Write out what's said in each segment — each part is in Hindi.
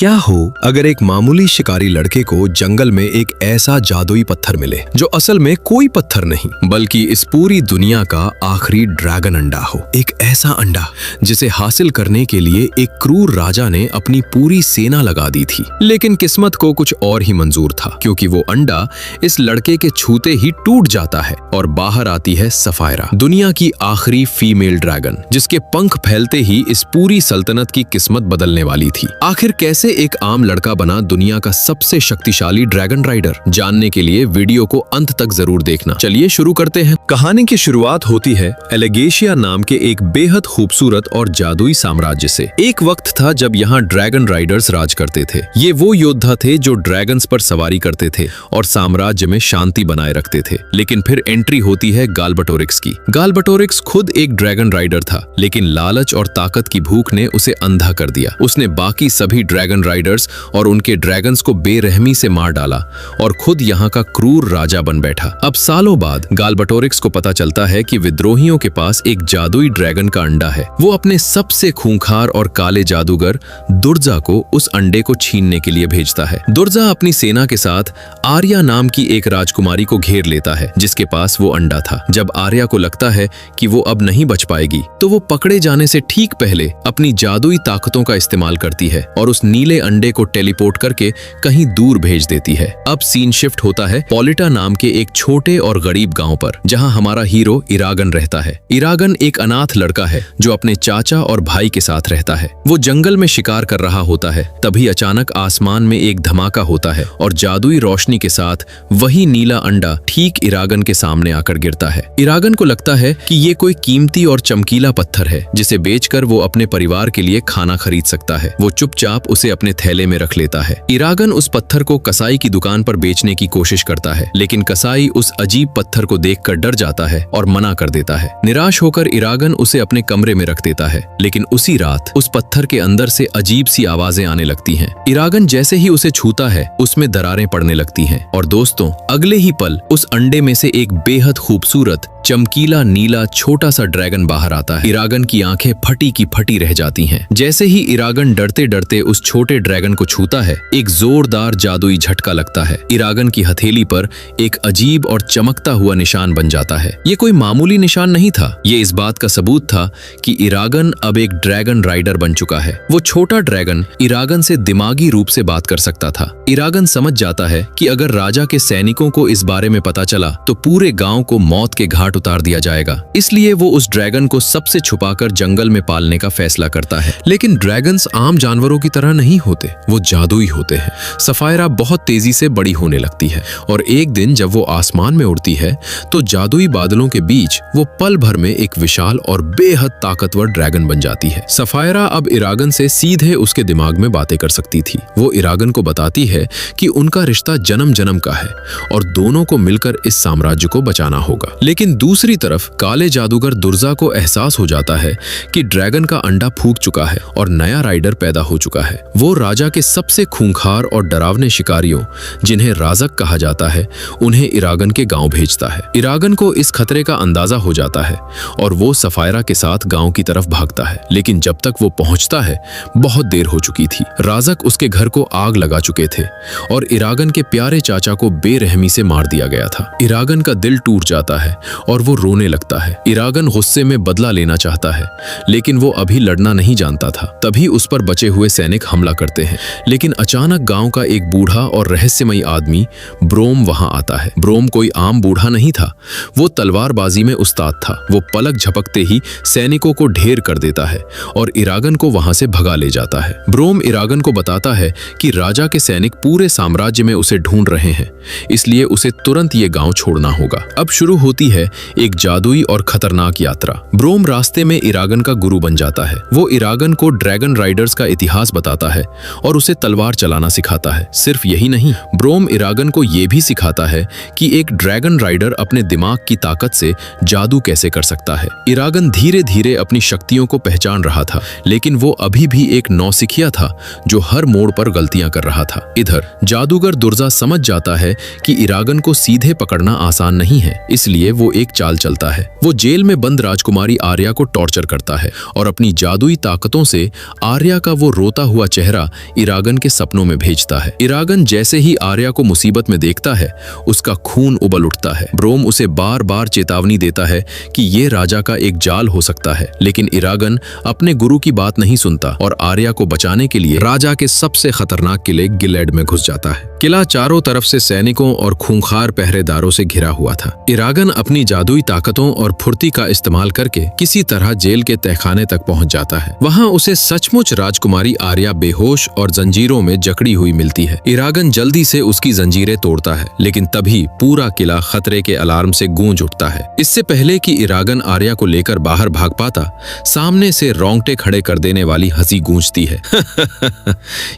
क्या हो अगर एक मामूली शिकारी लड़के को जंगल में एक ऐसा जादुई पत्थर मिले जो असल में कोई पत्थर नहीं बल्कि इस पूरी दुनिया का आखिरी ड्रैगन अंडा हो। एक ऐसा अंडा जिसे हासिल करने के लिए एक क्रूर राजा ने अपनी पूरी सेना लगा दी थी। लेकिन किस्मत को कुछ और ही मंजूर था, क्योंकि वो अंडा इस लड़के के छूते ही टूट जाता है और बाहर आती है सफायरा, दुनिया की आखिरी फीमेल ड्रैगन, जिसके पंख फैलते ही इस पूरी सल्तनत की किस्मत बदलने वाली थी। आखिर कैसे एक आम लड़का बना दुनिया का सबसे शक्तिशाली ड्रैगन राइडर? जानने के लिए वीडियो को अंत तक जरूर देखना। चलिए शुरू करते हैं। कहानी की शुरुआत होती है एलेगेशिया नाम के एक बेहद खूबसूरत और जादुई साम्राज्य से। एक वक्त था जब यहाँ ड्रैगन राइडर्स राज करते थे। ये वो योद्धा थे जो ड्रैगन्स पर सवारी करते थे और साम्राज्य में शांति बनाए रखते थे। लेकिन फिर एंट्री होती है गालबटोरिक्स की। गालबटोरिक्स खुद एक ड्रैगन राइडर था, लेकिन लालच और ताकत की भूख ने उसे अंधा कर दिया। उसने बाकी सभी ड्रैगन राइडर्स और उनके ड्रैगन्स को बेरहमी से मार डाला और खुद यहाँ का क्रूर राजा बन बैठा। अब सालों बाद गालबटोरिक्स को पता चलता है कि विद्रोहियों के पास एक जादुई ड्रैगन का अंडा है। वो अपने सबसे खूंखार और काले जादूगर दुर्जा को उस अंडे को छीनने के लिए भेजता है। दुर्जा अपनी सेना के साथ आर्या नाम की एक राजकुमारी को घेर लेता है, जिसके पास वो अंडा था। जब आर्या को लगता है कि वो अब नहीं बच पाएगी, तो वो पकड़े जाने से ठीक पहले अपनी जादुई ताकतों का इस्तेमाल करती है और उस नीले अंडे को टेलीपोर्ट करके कहीं दूर भेज देती है। अब सीन शिफ्ट होता है पॉलिटा नाम के एक छोटे और गरीब गांव पर, जहां हमारा हीरो इरागन रहता है। इरागन एक अनाथ लड़का है जो अपने चाचा और भाई के साथ रहता है। वो जंगल में शिकार कर रहा होता है, तभी अचानक आसमान में एक धमाका होता है और जादुई रोशनी के साथ वही नीला अंडा ठीक इरागन के सामने आकर गिरता है। इरागन को लगता है कि ये कोई कीमती और चमकीला पत्थर है जिसे बेचकर वो अपने परिवार के लिए खाना खरीद सकता है। वो चुपचाप उसे अपने थैले में रख लेता है। इरागन उस पत्थर को कसाई की दुकान पर बेचने की कोशिश करता है, लेकिन कसाई उस अजीब पत्थर को देखकर डर जाता है और मना कर देता है। निराश होकर इरागन उसे अपने कमरे में रख देता है, लेकिन उसी रात उस पत्थर के अंदर से अजीब सी आवाजें आने लगती हैं। इरागन जैसे ही उसे छूता है, उसमें दरारें पड़ने लगती हैं और दोस्तों, अगले ही पल उस अंडे में से एक बेहद खूबसूरत चमकीला नीला छोटा सा ड्रैगन बाहर आता है। इरागन की आंखें फटी की फटी रह जाती हैं। जैसे ही इरागन डरते डरते उस छोटे ड्रैगन को छूता है, एक जोरदार जादुई झटका लगता है। इरागन की हथेली पर एक अजीब और चमकता हुआ निशान बन जाता है। ये कोई मामूली निशान नहीं था, ये इस बात का सबूत था कि इरागन अब एक ड्रैगन राइडर बन चुका है। वो छोटा ड्रैगन इरागन से दिमागी रूप से बात कर सकता था। इरागन समझ जाता है कि अगर राजा के सैनिकों को इस बारे में पता चला तो पूरे गांव को मौत के घाट उतार दिया जाएगा। इसलिए वो उस ड्रैगन को सबसे छुपाकर जंगल में पालने का फैसला करता है। लेकिन ड्रैगन्स आम जानवरों की तरह नहीं होते, वो जादुई होते हैं। सफायरा बहुत तेजी से बड़ी होने लगती है और एक दिन जब वो आसमान में उड़ती है तो जादुई बादलों के बीच वो पल भर में एक विशाल और बेहद ताकतवर ड्रैगन बन जाती है। सफायरा अब इरागन से सीधे उसके दिमाग में बातें कर सकती थी। वो इरागन को बताती है कि उनका रिश्ता जन्म जन्म का है और दोनों को मिलकर इस साम्राज्य को बचाना होगा। लेकिन दूसरी तरफ काले जादूगर दुर्जा को एहसास हो जाता है कि ड्रैगन का अंडा फूंक चुका है और नया राइडर पैदा हो चुका है। वो राजा के सबसे खूंखार और डरावने शिकारियों, जिन्हें राजक कहा जाता है, उन्हें इरागन के गांव भेजता है। इरागन को इस खतरे का अंदाजा हो जाता है और वो सफायरा के साथ गांव की तरफ भागता है। लेकिन जब तक वो पहुंचता है, बहुत देर हो चुकी थी। राजक उसके घर को आग लगा चुके थे और इरागन के प्यारे चाचा को बेरहमी से मार दिया गया था। इरागन का दिल टूट जाता है और वो रोने लगता है। इरागन गुस्से में बदला लेना चाहता है, लेकिन वो अभी लड़ना नहीं जानता था। तभी उस पर बचे हुए सैनिक हमला करते हैं, लेकिन अचानक गांव का एक बूढ़ा और रहस्यमयी आदमी ब्रोम वहां आता है। ब्रोम कोई आम बूढ़ा नहीं था, वो तलवारबाजी में उस्ताद था। वो पलक झपकते ही सैनिकों को ढेर कर देता है और इरागन को वहां से भगा ले जाता है। ब्रोम इरागन को बताता है कि राजा के सैनिक पूरे साम्राज्य में उसे ढूंढ रहे हैं, इसलिए उसे तुरंत ये गांव छोड़ना होगा। अब शुरू होती है एक जादुई और खतरनाक यात्रा। ब्रोम रास्ते में इरागन का गुरु बन जाता है। वो इरागन को ड्रैगन राइडर्स का इतिहास बताता है और उसे तलवार चलाना सिखाता है। सिर्फ यही नहीं, ब्रोम इरागन को ये भी सिखाता है कि एक ड्रैगन राइडर अपने दिमाग की ताकत से जादू कैसे कर सकता है। इरागन धीरे धीरे अपनी शक्तियों को पहचान रहा था, लेकिन वो अभी भी एक नौसिखिया था जो हर मोड़ पर गलतियां कर रहा था। इधर जादूगर दुर्जा समझ जाता है कि इरागन को सीधे पकड़ना आसान नहीं है, इसलिए वो एक चाल चलता है। वो जेल में बंद राजकुमारी आर्या को टॉर्चर करता है और अपनी जादुई ताकतों से आर्या का वो रोता हुआ चेहरा चेहरा इरागन के सपनों में भेजता है। इरागन जैसे ही आर्या को मुसीबत में देखता है, उसका खून उबल उठता है। ब्रोम उसे बार बार चेतावनी देता है कि ये राजा का एक जाल हो सकता है, लेकिन इरागन अपने गुरु की बात नहीं सुनता और आर्या को बचाने के लिए राजा के सबसे खतरनाक किले गिलेड में घुस जाता है। किला चारों तरफ से सैनिकों और खूंखार पहरेदारों से घिरा हुआ था। इरागन अपनी जादुई ताकतों और फुर्ती का इस्तेमाल करके किसी तरह जेल के तहखाने तक पहुंच जाता है। वहां उसे सचमुच राजकुमारी आर्या बेहोश और जंजीरों में जकड़ी हुई मिलती है। इरागन जल्दी से उसकी जंजीरें तोड़ता है, लेकिन तभी पूरा किला खतरे के अलार्म से गूंज उठता है। इससे पहले कि इरागन आर्या को लेकर बाहर भाग पाता, सामने से रोंगटे खड़े कर देने वाली हंसी गूंजती है।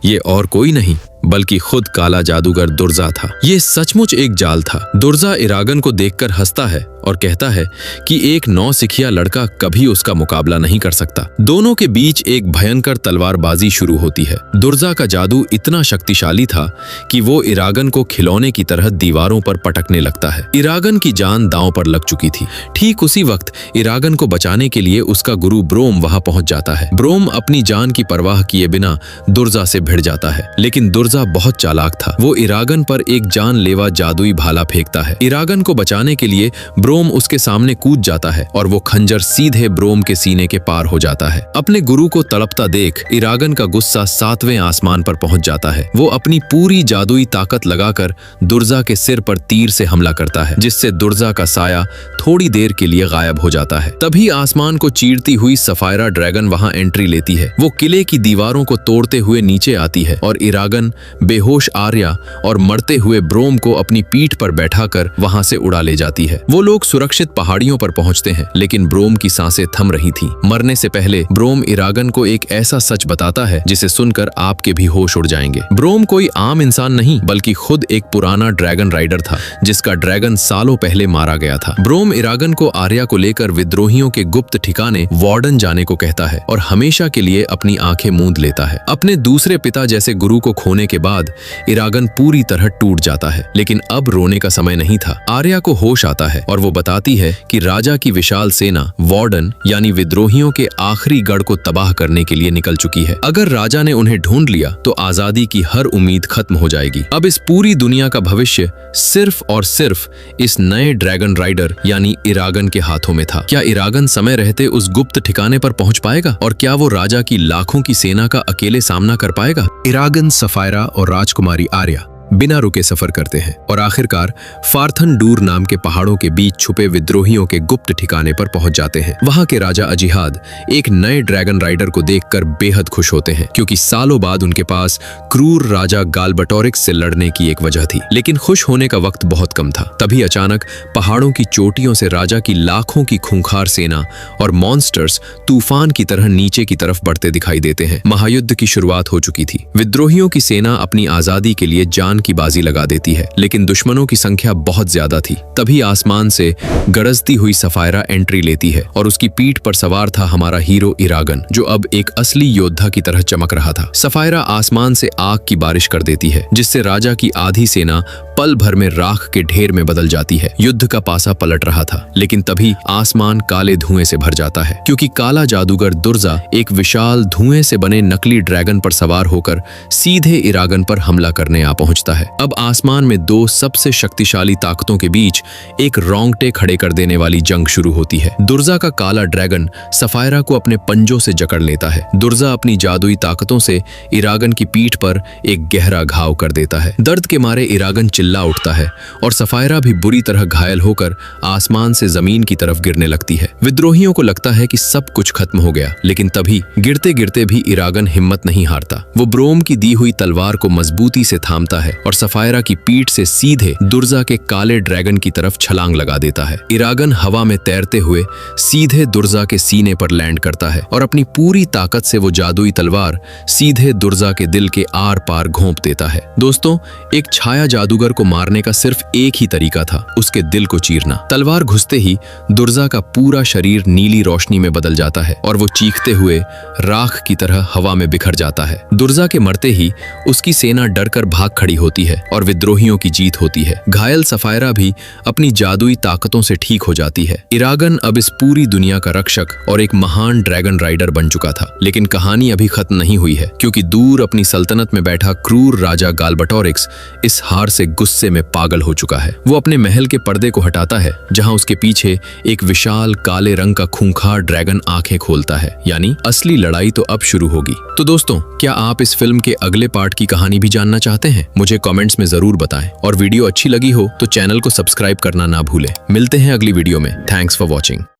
ये और कोई नहीं बल्कि खुद काला जादूगर दुर्जा था। ये सचमुच एक जाल था। दुर्जा इरागन को देखकर हंसता है और कहता है कि एक नौसिखिया लड़का कभी उसका मुकाबला नहीं कर सकता। दोनों के बीच एक भयंकर तलवारबाजी शुरू होती है। दुर्जा का जादू इतना शक्तिशाली था कि वो इरागन को खिलौने की तरह दीवारों पर पटकने लगता है। इरागन की जान दांव पर लग चुकी थी। ठीक उसी वक्त इरागन को बचाने के लिए उसका गुरु ब्रोम वहां पहुंच जाता है। ब्रोम अपनी जान की परवाह किए बिना दुर्जा से भिड़ जाता है, लेकिन दुर्जा बहुत चालाक था। वो इरागन पर एक जानलेवा जादुई भाला फेंकता है। इरागन को बचाने के लिए ब्रोम उसके सामने कूद जाता है और वो खंजर सीधे ब्रोम के सीने के पार हो जाता है। अपने गुरु को तड़पता देख इरागन का गुस्सा 7वें आसमान पर पहुंच जाता है। वो अपनी पूरी जादुई ताकत लगाकर दुर्जा के सिर पर तीर से हमला करता है, जिससे दुर्जा का साया थोड़ी देर के लिए गायब हो जाता है। तभी आसमान को चीरती हुई सफायरा ड्रैगन वहां एंट्री लेती है। वो किले की दीवारों को तोड़ते हुए नीचे आती है और इरागन, बेहोश आर्या और मरते हुए ब्रोम को अपनी पीठ पर बैठाकर वहां से उड़ा ले जाती है। वो लोग सुरक्षित पहाड़ियों पर पहुंचते हैं, लेकिन ब्रोम की सांसें थम रही थीं। मरने से पहले ब्रोम इरागन को एक ऐसा सच बताता है जिसे सुनकर आपके भी होश उड़ जाएंगे। ब्रोम कोई आम इंसान नहीं बल्कि खुद एक पुराना ड्रैगन राइडर था, जिसका ड्रैगन सालों पहले मारा गया था। ब्रोम इरागन को आर्या को लेकर विद्रोहियों के गुप्त ठिकाने वार्डन जाने को कहता है और हमेशा के लिए अपनी आंखें मूंद लेता है। अपने दूसरे पिता जैसे गुरु को खोने के बाद इरागन पूरी तरह टूट जाता है, लेकिन अब रोने का समय नहीं था। आर्या को होश आता है और वो बताती है कि राजा की विशाल सेना वार्डन यानी विद्रोहियों के आखिरी गढ़ को तबाह करने के लिए निकल चुकी है। अगर राजा ने उन्हें ढूंढ लिया तो आजादी की हर उम्मीद खत्म हो जाएगी। अब इस पूरी दुनिया का भविष्य सिर्फ और सिर्फ इस नए ड्रैगन राइडर यानी इरागन के हाथों में था। क्या इरागन समय रहते उस गुप्त ठिकाने पर पहुंच पाएगा और क्या वो राजा की लाखों की सेना का अकेले सामना कर पाएगा? इरागन, सफायरा और राजकुमारी आर्या बिना रुके सफर करते हैं और आखिरकार फार्थन डूर नाम के पहाड़ों के बीच छुपे विद्रोहियों के गुप्त ठिकाने पर पहुंच जाते हैं। वहां के राजा अजिहाद एक नए ड्रैगन राइडर को देखकर बेहद खुश होते हैं, क्योंकि सालों बाद उनके पास क्रूर राजा गालबटोरिक्स से लड़ने की एक वजह थी। लेकिन खुश होने का वक्त बहुत कम था। तभी अचानक पहाड़ों की चोटियों से राजा की लाखों की खूंखार सेना और मॉन्स्टर्स तूफान की तरह नीचे की तरफ बढ़ते दिखाई देते हैं। महायुद्ध की शुरुआत हो चुकी थी। विद्रोहियों की सेना अपनी आजादी के लिए जान की बाजी लगा देती है, लेकिन दुश्मनों की संख्या बहुत ज्यादा थी। तभी आसमान से गरजती हुई सफायरा एंट्री लेती है और उसकी पीठ पर सवार था हमारा हीरो इरागन, जो अब एक असली योद्धा की तरह चमक रहा था। सफायरा आसमान से आग की बारिश कर देती है, जिससे राजा की आधी सेना पल भर में राख के ढेर में बदल जाती है। युद्ध का पासा पलट रहा था, लेकिन तभी आसमान काले धुएं से भर जाता है, क्योंकि काला जादूगर दुर्जा एक विशाल धुएं से बने नकली ड्रैगन पर सवार होकर सीधे इरागन पर हमला करने आ पहुंचता है। अब आसमान में दो सबसे शक्तिशाली ताकतों के बीच एक रोंगटे खड़े कर देने वाली जंग शुरू होती है। दुर्जा का काला ड्रैगन सफायरा को अपने पंजों से जकड़ लेता है। दुर्जा अपनी जादुई ताकतों से इरागन की पीठ पर एक गहरा घाव कर देता है। दर्द के मारे इरागन चिल्ला उठता है और सफायरा भी बुरी तरह घायल होकर आसमान से जमीन की तरफ गिरने लगती है। विद्रोहियों को लगता है कि सब कुछ खत्म हो गया, लेकिन तभी गिरते गिरते भी इरागन हिम्मत नहीं हारता। वो ब्रोम की दी हुई तलवार को मजबूती से थामता है और सफायरा की पीठ से सीधे दुर्जा के काले ड्रैगन की तरफ छलांग लगा देता है। इरागन हवा में तैरते हुए सीधे दुर्जा के सीने पर लैंड करता है और अपनी पूरी ताकत से वो जादुई तलवार सीधे दुर्जा के दिल के आर पार घोंप देता है। दोस्तों, एक छाया जादूगर को मारने का सिर्फ एक ही तरीका था, उसके दिल को चीरना। तलवार घुसते ही दुर्जा का पूरा शरीर नीली रोशनी में बदल जाता है और वो चीखते हुए राख की तरह हवा में बिखर जाता है। दुर्जा के मरते ही उसकी सेना डरकर भाग खड़ी होती है और विद्रोहियों की जीत होती है। घायल सफायरा भी अपनी जादुई ताकतों से ठीक हो जाती है। इरागन अब इस पूरी दुनिया का रक्षक और एक महान ड्रैगन राइडर बन चुका था। लेकिन कहानी अभी खत्म नहीं हुई है, क्योंकि दूर अपनी सल्तनत में बैठा क्रूर राजा गालबटोरिक्स इस हार से गुस्से में पागल हो चुका है। वो अपने महल के पर्दे को हटाता है, जहां उसके पीछे एक विशाल काले रंग का खूंखार ड्रैगन आंखें खोलता है। यानी असली लड़ाई तो अब शुरू होगी। तो दोस्तों, क्या आप इस फिल्म के अगले पार्ट की कहानी भी जानना चाहते हैं? मुझे कमेंट्स में जरूर बताएं, और वीडियो अच्छी लगी हो तो चैनल को सब्सक्राइब करना ना भूलें। मिलते हैं अगली वीडियो में। Thanks for watching.